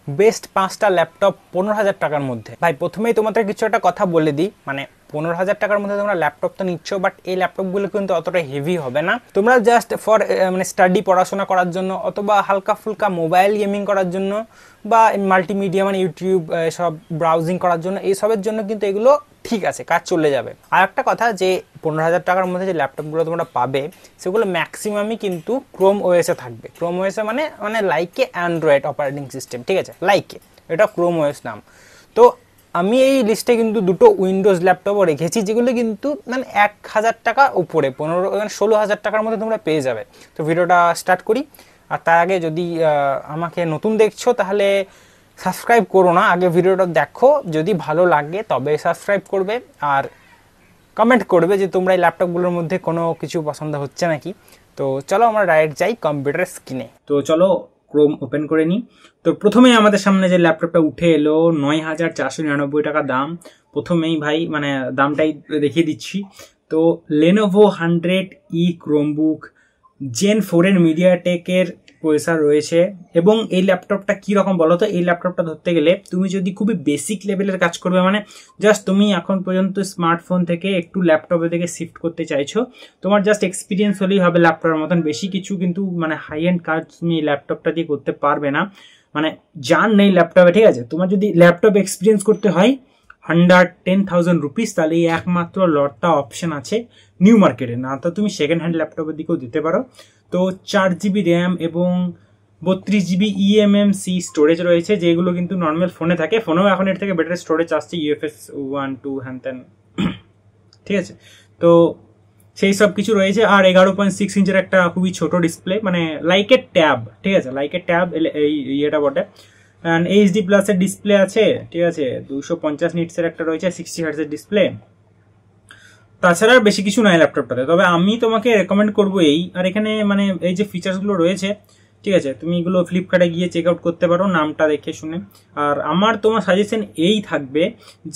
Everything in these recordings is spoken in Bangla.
বেস্ট 5টা ল্যাপটপ 15,000 টাকার মধ্যে। ভাই প্রথমেই তোমাদের কিছু একটা কথা বলে দিই, মানে 15,000 টাকার মধ্যে তোমরা ল্যাপটপ তো নিচ্ছ, বাট এই ল্যাপটপগুলো কিন্তু অতটা হেভি হবে না। তোমরা জাস্ট ফর মানে স্টাডি পড়াশোনা করার জন্য, অথবা হালকা ফুলকা মোবাইল গেমিং করার জন্য, বা মাল্টিমিডিয়া মানে ইউটিউব সব ব্রাউজিং করার জন্য, এইসবের জন্য কিন্তু এগুলো ঠিক আছে, কাজ চলে যাবে। আর একটা কথা যে 15,000 টাকার মধ্যে যে ল্যাপটপগুলো তোমরা পাবে সেগুলো ম্যাক্সিমামই কিন্তু ক্রোম ওএসে থাকবে। ক্রোম ওএসে মানে মানে লাইকে অ্যান্ড্রয়েড অপারেটিং সিস্টেম, ঠিক আছে, লাইকে, এটা ক্রোম ওএস নাম। তো আমি এই লিস্টে কিন্তু দুটো উইন্ডোজ ল্যাপটপও রেখেছি যেগুলো কিন্তু মানে 1,000 টাকা উপরে, 16,000 টাকার মধ্যে তোমরা পেয়ে যাবে। তো ভিডিওটা স্টার্ট করি। আর তার আগে যদি আমাকে নতুন দেখছো তাহলে সাবস্ক্রাইব করো না, আগে ভিডিওটা দেখো, যদি ভালো লাগে তবে সাবস্ক্রাইব করবে, আর কমেন্ট করবে যে তোমরা এই ল্যাপটপগুলোর মধ্যে কোনো কিছু পছন্দ হচ্ছে নাকি। তো চলো আমরা ডাইরেক্ট যাই কম্পিউটার স্ক্রিনে। তো চলো ক্রোম ওপেন করে নিই। তো প্রথমেই আমাদের সামনে যে ল্যাপটপটা উঠে এলো 9,499 টাকা দাম। প্রথমেই ভাই মানে দামটাই দেখিয়ে দিচ্ছি। তো লেনোভো 100E ক্রোমবুক জেন 4 এর মিডিয়াটেকের প্রসেসর রয়েছে। এবং এই ল্যাপটপটা কীরকম বলো তো, এই ল্যাপটপটা ধরতে গেলে তুমি যদি খুবই বেসিক লেভেলের কাজ করবে, মানে জাস্ট তুমি এখন পর্যন্ত স্মার্টফোন থেকে একটু ল্যাপটপের দিকে শিফট করতে চাইছো, তোমার জাস্ট এক্সপিরিয়েন্স হলেই হবে ল্যাপটপের মতন, বেশি কিছু কিন্তু মানে হাই এন্ড কাজ তুমি এই ল্যাপটপটা দিয়ে করতে পারবে না, মানে জান নেই ল্যাপটপে, ঠিক আছে। তোমার যদি ল্যাপটপ এক্সপিরিয়েন্স করতে হয় 110,000 রুপিস, তাহলে এই একমাত্র লটটা অপশন আছে নিউ মার্কেটে, না তো তুমি সেকেন্ড হ্যান্ড ল্যাপটপের দিকেও দিতে পারো। তো 4GB র্যাম এবং 32GB eMMC স্টোরেজ রয়েছে, যেগুলো কিন্তু নর্মাল ফোনে থাকে, ফোনেও এখন এর থেকে বেটার স্টোরেজ আসছে, UFS 1 2 হ্যান ত্যান, ঠিক আছে। তো সেই সব কিছু রয়েছে। আর 11.6 ইঞ্চের একটা খুবই ছোট ডিসপ্লে, মানে লাইকের ট্যাব, ঠিক আছে, লাইকের ট্যাব এই ইয়েটা বটে। অ্যান্ড HD প্লাসের ডিসপ্লে আছে, ঠিক আছে, 250 নিটসের একটা রয়েছে, 60 হার্টজের ডিসপ্লে। তাছাড়া আর বেশি কিছু নাই ল্যাপটপটাতে, তবে আমি তোমাকে রেকমেন্ড করবো এই, আর এখানে মানে এই যে ফিচার্সগুলো রয়েছে, ঠিক আছে, তুমি এগুলো ফ্লিপকার্টে গিয়ে চেক আউট করতে পারো নামটা দেখে শুনে। আর আমার তোমার সাজেশন এই থাকবে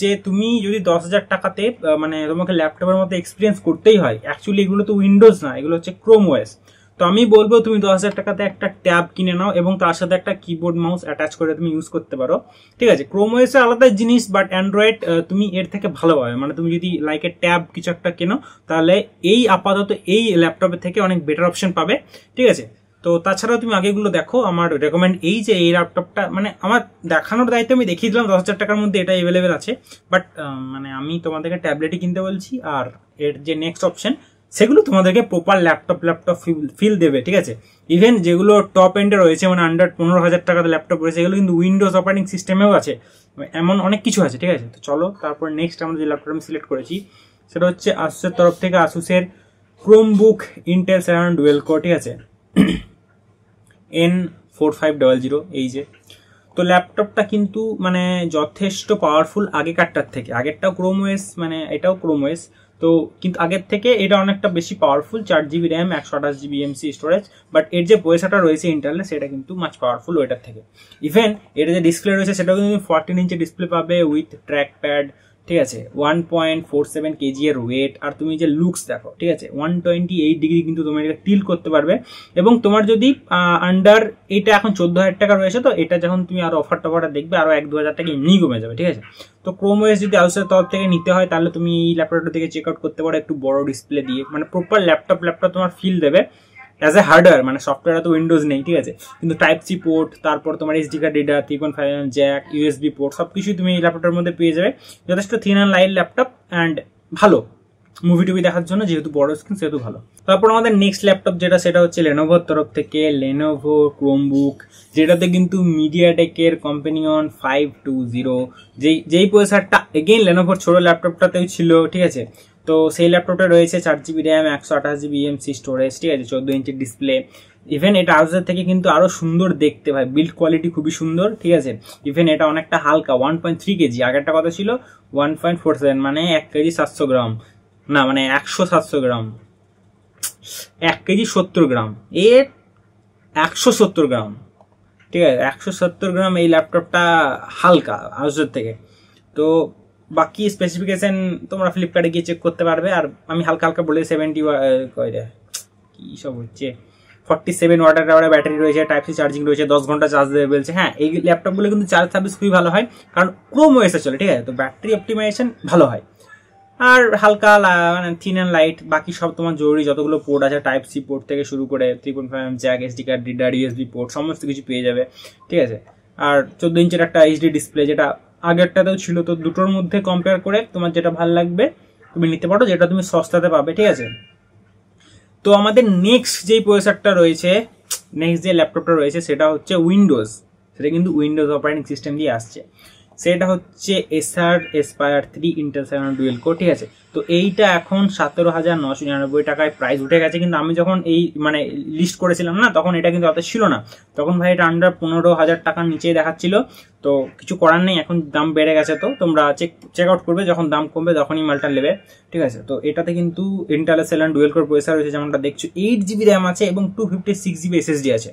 যে তুমি যদি 10,000 টাকাতে মানে তোমাকে ল্যাপটপের মধ্যে এক্সপিরিয়েন্স করতেই হয়, অ্যাকচুয়ালি এগুলো তো উইন্ডোজ না, এগুলো হচ্ছে ক্রোম ওএস। তো আমি বলবো তুমি 10,000 টাকাতে একটা ট্যাব কিনে নাও এবং তার সাথে একটা কিবোর্ড মাউস অ্যাটাচ করে তুমি ইউজ করতে পারো, ঠিক আছে। ক্রোম ওএস এর আলাদা জিনিস, বাট অ্যান্ড্রয়েড তুমি এর থেকে ভালো পাবে, মানে তুমি যদি লাইকের ট্যাব কিছু একটা কেনো তাহলে এই আপাতত এই ল্যাপটপের থেকে অনেক বেটার অপশন পাবে, ঠিক আছে। তো তাছাড়াও তুমি আগেগুলো দেখো, আমার রেকমেন্ড এই যে এই ল্যাপটপটা, মানে আমার দেখানোর দায়িত্ব আমি দেখিয়ে দিলাম, 10,000 টাকার মধ্যে এটা অ্যাভেলেবেল আছে, বাট মানে আমি তোমাদেরকে ট্যাবলেটই কিনতে বলছি, আর এর যে নেক্সট অপশন সেগুলো তোমাদেরকে প্রপার ল্যাপটপ ফিল দেবে, ঠিক আছে। ইভেন যেগুলো টপ এন্ডে রয়েছে, মানে আন্ডার 15,000 টাকাতে ল্যাপটপ রয়েছে, এগুলো কিন্তু উইন্ডোজ অপারেটিং সিস্টেমেও আছে, এমন অনেক কিছু আছে, ঠিক আছে। তো চলো তারপর নেক্সট আমরা যে ল্যাপটপ আমি সিলেক্ট করেছি সেটা হচ্ছে আসুসের তরফ থেকে আসুসের ক্রোমবুক ইন্টেল 7 ডুয়েল কোর, ঠিক আছে, N4500, এই যে। তো ল্যাপটপটা কিন্তু মানে যথেষ্ট পাওয়ারফুল আগেকারটার থেকে, আগেরটাও ক্রোম ওএস, মানে এটাও ক্রোম ওএস, তো কিন্তু আগের থেকে এটা অনেকটা বেশি powerful, 4GB RAM 128GB MC storage, but এর যে প্রসেসরটা রয়েছে ইন্টারনাল সেটা কিন্তু মাচ পাওয়ারফুল ওইটার থেকে। ইভেন এটা যে ডিসপ্লে রয়েছে সেটাও কিন্তু 14 ইঞ্চের ডিসপ্লে পাবে উইথ ট্র্যাক প্যাড, ঠিক আছে, 1.47 কেজি এর ওয়েট। আর তুমি যে লুকস দেখো, ঠিক আছে, 128 ডিগ্রি কিন্তু তুমি এটা টিল করতে পারবে। এবং তোমার যদি আন্ডার, এটা এখন 14,000 টাকা রয়েছে, তো এটা যখন তুমি আরো অফার টফারটা দেখবে আরো 1-2 হাজার টাকা এমনি কমে যাবে, ঠিক আছে। তো ক্রোম ওএস যদি আউসের তরফ থেকে নিতে হয় তাহলে তুমি এই ল্যাপটপটা থেকে চেক আউট করতে পারো একটু বড় ডিসপ্লে দিয়ে, মানে প্রপার ল্যাপটপ তোমার ফিল দেবে অ্যাজ এ হার্ডওয়্যার, মানে সফটওয়্যার তো উইন্ডোজ নেই, ঠিক আছে, কিন্তু টাইপ সি পোর্ট, তারপর তোমার SD card reader, 3.5 Jack, USB port, সবকিছু তুমি এই ল্যাপটপের মধ্যে পেয়ে যাবে। যথেষ্ট thin and light laptop, and ভালো মুভি টুভি দেখার জন্য, যেহেতু বড় স্ক্রিন সেহেতু ভালো। তারপর আমাদের নেক্সট ল্যাপটপ যেটা, সেটা হচ্ছে লেনোভোর তরফ থেকে লেনোভো ক্রোমবুক, যেটাতে কিন্তু মিডিয়াটেকের কম্পেনিয়ন 520 যেই প্রসেসরটা এগেইন লেনোভোর ছোট ল্যাপটপটাতেও ছিল, ঠিক আছে। তো সেই ল্যাপটপটা রয়েছে 4GB RAM 128GB MC storage, ঠিক আছে, 14 ইঞ্চের ডিসপ্লে। ইভেন এটা আউজার থেকে কিন্তু আরো সুন্দর দেখতে, ভাই বিল্ড কোয়ালিটি খুবই সুন্দর, ঠিক আছে। ইভেন এটা অনেকটা হালকা, 1.3 কেজি, আগেরটা কথা ছিল 1.47, মানে 1 কেজি 700 গ্রাম, না মানে 100-700 গ্রাম, 1 কেজি 70 গ্রাম, এর 170 গ্রাম, ঠিক আছে, 170 গ্রাম এই ল্যাপটপটা হালকা আউজার থেকে। তো বাকি স্পেসিফিকেশন তোমরা ফ্লিপকার্টে গিয়ে চেক করতে পারবে। আর আমি হালকা হালকা বলে 70 কি সব হচ্ছে 47 ওয়াট আওয়ারের ব্যাটারি রয়েছে, টাইপ সি চার্জিং রয়েছে, 10 ঘন্টা চার্জ দেবে বলছে। হ্যাঁ, এই ল্যাপটপগুলো কিন্তু চার্জ সার্ভিস খুবই ভালো হয়, কারণ ক্রোম ওএসে চলে, ঠিক আছে, তো ব্যাটারি অপটিমাইজেশন ভালো হয়। আর হালকা মানে থিন অ্যান্ড লাইট, বাকি সব তোমার জরুরি যতগুলো পোর্ট আছে, টাইপ সি পোর্ট থেকে শুরু করে 3.5mm Jack, SD card, reader, USB port, সমস্ত কিছু পেয়ে যাবে, ঠিক আছে। আর 14 ইঞ্চের একটা এইচডি ডিসপ্লে, যেটা আগেরটাতেও ছিল। তো দুটোর মধ্যে কম্পেয়ার করে তোমার যেটা ভালো লাগবে তুমি নিতে পারো, যেটা তুমি সস্তাতে পাবে, ঠিক আছে। তো আমাদের নেক্সট যেই প্রসেসরটা রয়েছে, নেক্সট যে ল্যাপটপটা রয়েছে সেটা হচ্ছে উইন্ডোজ, সেটা কিন্তু উইন্ডোজ অপারেটিং সিস্টেম দিয়ে আসছে। সেটা হচ্ছে এসার এসপায়ার 3 ইন্টেল 7 ডুয়েল কোর, ঠিক আছে। তো এইটা এখন 17,999 টাকায় প্রাইস উঠে গেছে, কিন্তু আমি যখন এই মানে লিস্ট করেছিলাম না, তখন এটা কিন্তু অত ছিল না, তখন ভাই এটা আন্ডার 15,000 টাকার নিচেই দেখাচ্ছিল। তো কিছু করার নেই, এখন দাম বেড়ে গেছে, তো তোমরা চেক আউট করবে, যখন দাম কমবে তখনই মালটা নেবে, ঠিক আছে। তো এটাতে কিন্তু ইন্টেল 7 ডুয়েল কোর প্রসেসর রয়েছে, যেমনটা দেখছো, 8GB র্যাম আছে এবং 256GB এসএসডি আছে।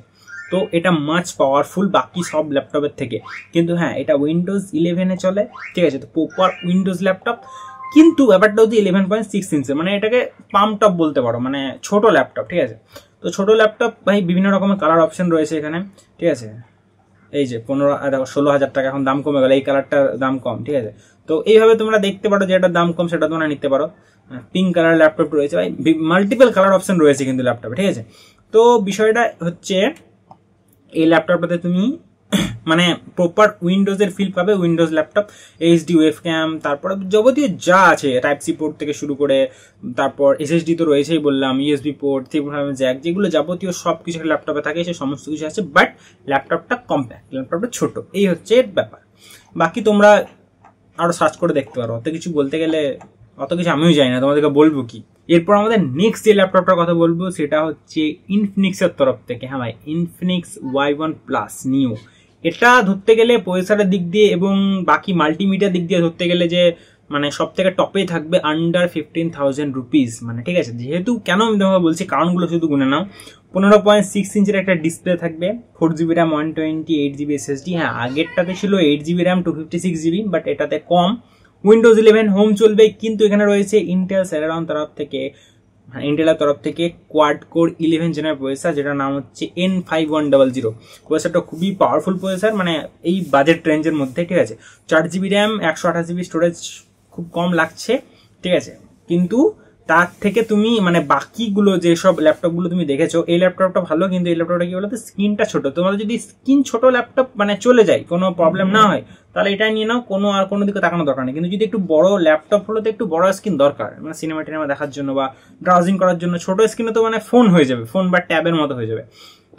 তো এটা মাচ পাওয়ারফুল বাকি সব ল্যাপটপের থেকে, কিন্তু হ্যাঁ এটা উইন্ডোজ 11-এ চলে, ঠিক আছে। তো প্রপার উইন্ডোজ ল্যাপটপ, কিন্তু ব্যাপারটা হচ্ছে 11.6 ইঞ্চের, মানে এটাকে পাম টপ বলতে পারো, মানে ছোট ল্যাপটপ, ঠিক আছে। তো ছোট ল্যাপটপ ভাই বিভিন্ন রকমের কালার অপশন রয়েছে এখানে, ঠিক আছে। এই যে 16,000 টাকা এখন দাম কমে গেল, এই কালারটার দাম কম, ঠিক আছে। তো এইভাবে তোমরা দেখতে পারো যে এটার দাম কম, সেটা তোমরা নিতে পারো। পিঙ্ক কালার ল্যাপটপ রয়েছে ভাই, মাল্টিপল কালার অপশন রয়েছে কিন্তু ল্যাপটপে, ঠিক আছে। তো বিষয়টা হচ্ছে এই ল্যাপটপটাতে তুমি মানে প্রপার উইন্ডোজের ফিল পাবে, উইন্ডোজ ল্যাপটপ, এইচডি ওয়েবক্যাম, তারপর যাবতীয় যা আছে, টাইপ সি পোর্ট থেকে শুরু করে, তারপর এসএসডি তো রয়েছেই বললাম, ইউএসবি পোর্ট, 3.5mm জ্যাক, যেগুলো যাবতীয় সব কিছু ল্যাপটপে থাকে, সে সমস্ত কিছু আছে। বাট ল্যাপটপটা কম্প্যাক্ট, ল্যাপটপটা ছোট, এই হচ্ছে ব্যাপার। বাকি তোমরা আরো সার্চ করে দেখতে পারো, অত কিছু বলতে গেলে অত কিছু আমিও জানি না, তোমাদেরকে বলবো কি। এরপর আমাদের নেক্সট যে ল্যাপটপটার কথা বলবো সেটা হচ্ছে ইনফিনিক্সের তরফ থেকে। হ্যাঁ ভাই, ইনফিনিক্স Y1 প্লাস নিউ। এটা ধরতে গেলে পয়সার দিক দিয়ে এবং বাকি মাল্টিমিডিয়ার দিক দিয়ে ধরতে গেলে যে মানে সব থেকে টপে থাকবে আন্ডার 15,000 রুপিস, মানে ঠিক আছে। যেহেতু কেন আমি তোমাকে বলছি, কারণগুলো শুধু গুনে নাও। 15.6 ইঞ্চের একটা ডিসপ্লে থাকবে, 4GB র্যাম, 128GB এসএসডি। হ্যাঁ, আগেরটাতে ছিল 8GB র্যাম, 256GB, বাট এটাতে কম। উইন্ডোজ 11 হোম চলবে, কিন্তু এখানে রয়েছে ইন্টেল সেলেরন তরফ থেকে, ইন্টেলের তরফ থেকে কোয়াড কোর 11 জেনারেল প্রসেসর, যেটার নাম হচ্ছে N5100। প্রসেসরটা খুবই পাওয়ারফুল প্রসেসর, মানে এই বাজেট রেঞ্জের মধ্যে, ঠিক আছে। 4GB র্যাম, 128GB স্টোরেজ, খুব কম লাগছে, ঠিক আছে। কিন্তু তার থেকে তুমি মানে বাকিগুলো যেসব ল্যাপটপগুলো তুমি দেখেছো, এই ল্যাপটপটা ভালো, কিন্তু এই ল্যাপটপটা কি বলতো, স্ক্রিনটা ছোট। তোমাদের যদি স্ক্রিন ছোট ল্যাপটপ মানে চলে যায়, কোনো প্রবলেম না হয়, তাহলে এটাই নিয়ে নাও, কোনো দিকে তাকানো দরকার নেই। কিন্তু যদি একটু বড় ল্যাপটপ হলো, তো একটু বড় স্ক্রিন দরকার, মানে সিনেমা টিনেমা দেখার জন্য বা ব্রাউজিং করার জন্য। ছোট স্ক্রিনে তো মানে ফোন হয়ে যাবে, ফোন বা ট্যাবের মতো হয়ে যাবে।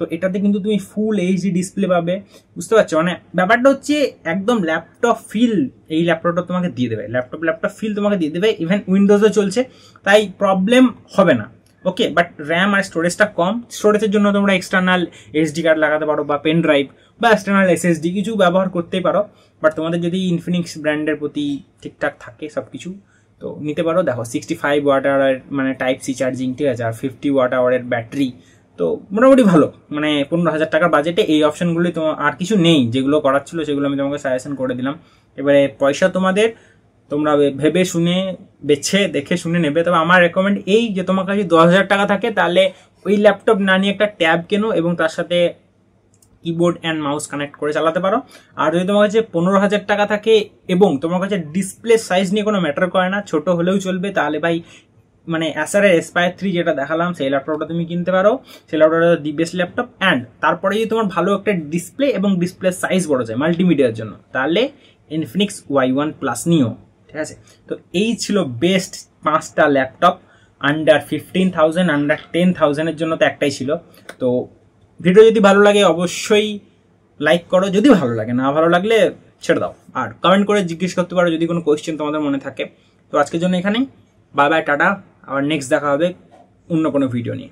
তো এটাতে কিন্তু তুমি ফুল এইচডি ডিসপ্লে পাবে, বুঝতে পারছো। মানে ব্যাপারটা হচ্ছে একদম ল্যাপটপ ফিল এই ল্যাপটপটা তোমাকে দিয়ে দেবে, ল্যাপটপ ফিল তোমাকে দিয়ে দেবে। ইভেন উইন্ডোজও চলছে, তাই প্রবলেম হবে না, ওকে। বাট র্যাম আর স্টোরেজটা কম। স্টোরেজের জন্য তোমরা এক্সটার্নাল এসডি কার্ড লাগাতে পারো, বা পেন ড্রাইভ, বা এক্সটার্নাল এসএসডি কিছু ব্যবহার করতেই পারো। বাট তোমাদের যদি ইনফিনিক্স ব্র্যান্ডের প্রতি ঠিকঠাক থাকে সব কিছু, তো নিতে পারো। দেখো 65 ওয়াট আওয়ারের মানে টাইপ সি চার্জিং, ঠিক আছে, আর 50 ওয়াট আওয়ারের ব্যাটারি, তো মোটামুটি ভালো। মানে 15,000 টাকার বাজেটে এই অপশনগুলি তোমার আর কিছু নেই, যেগুলো করার ছিল সেগুলো আমি তোমাকে সাজেশন করে দিলাম। এবারে পয়সা তোমাদের, তোমরা ভেবে শুনে বেছে দেখে শুনে নেবে। তবে আমার রেকমেন্ড এই যে তোমার কাছে 10,000 টাকা থাকে, তাহলে ওই ল্যাপটপ না নিয়ে একটা ট্যাব কেনো এবং তার সাথে কিবোর্ড অ্যান্ড মাউস কানেক্ট করে চালাতে পারো। আর যদি তোমার কাছে 15,000 টাকা থাকে এবং তোমার কাছে ডিসপ্লে সাইজ নিয়ে কোনো ম্যাটার করে না, ছোট হলেও চলবে, তাহলে ভাই মানে অ্যাসারের এসপায়ার 3 যেটা দেখালাম, সেই ল্যাপটপটা তুমি কিনতে পারো। সেই ল্যাপটপটা দি বেস্ট ল্যাপটপ। অ্যান্ড তারপরে যদি তোমার ভালো একটা ডিসপ্লে এবং ডিসপ্লে সাইজ বড় যায় মাল্টিমিডিয়ার জন্য, তাহলে ইনফিনিক্স Y1 প্লাস নিও, ঠিক আছে। তো এই ছিল বেস্ট 5টা ল্যাপটপ আন্ডার 15,000, আন্ডার 10,000 এর জন্য তো একটাই ছিল। তো ভিডিও যদি ভালো লাগে অবশ্যই লাইক করো, যদি ভালো লাগে, না ভালো লাগলে ছেড়ে দাও। আর কমেন্ট করে জিজ্ঞেস করতে পারো যদি কোনো কোয়েশ্চেন তোমাদের মনে থাকে। তো আজকের জন্য এখানেই, বাই বাই, টাটা। আবার নেক্সট দেখা হবে অন্য কোনো ভিডিও নিয়ে।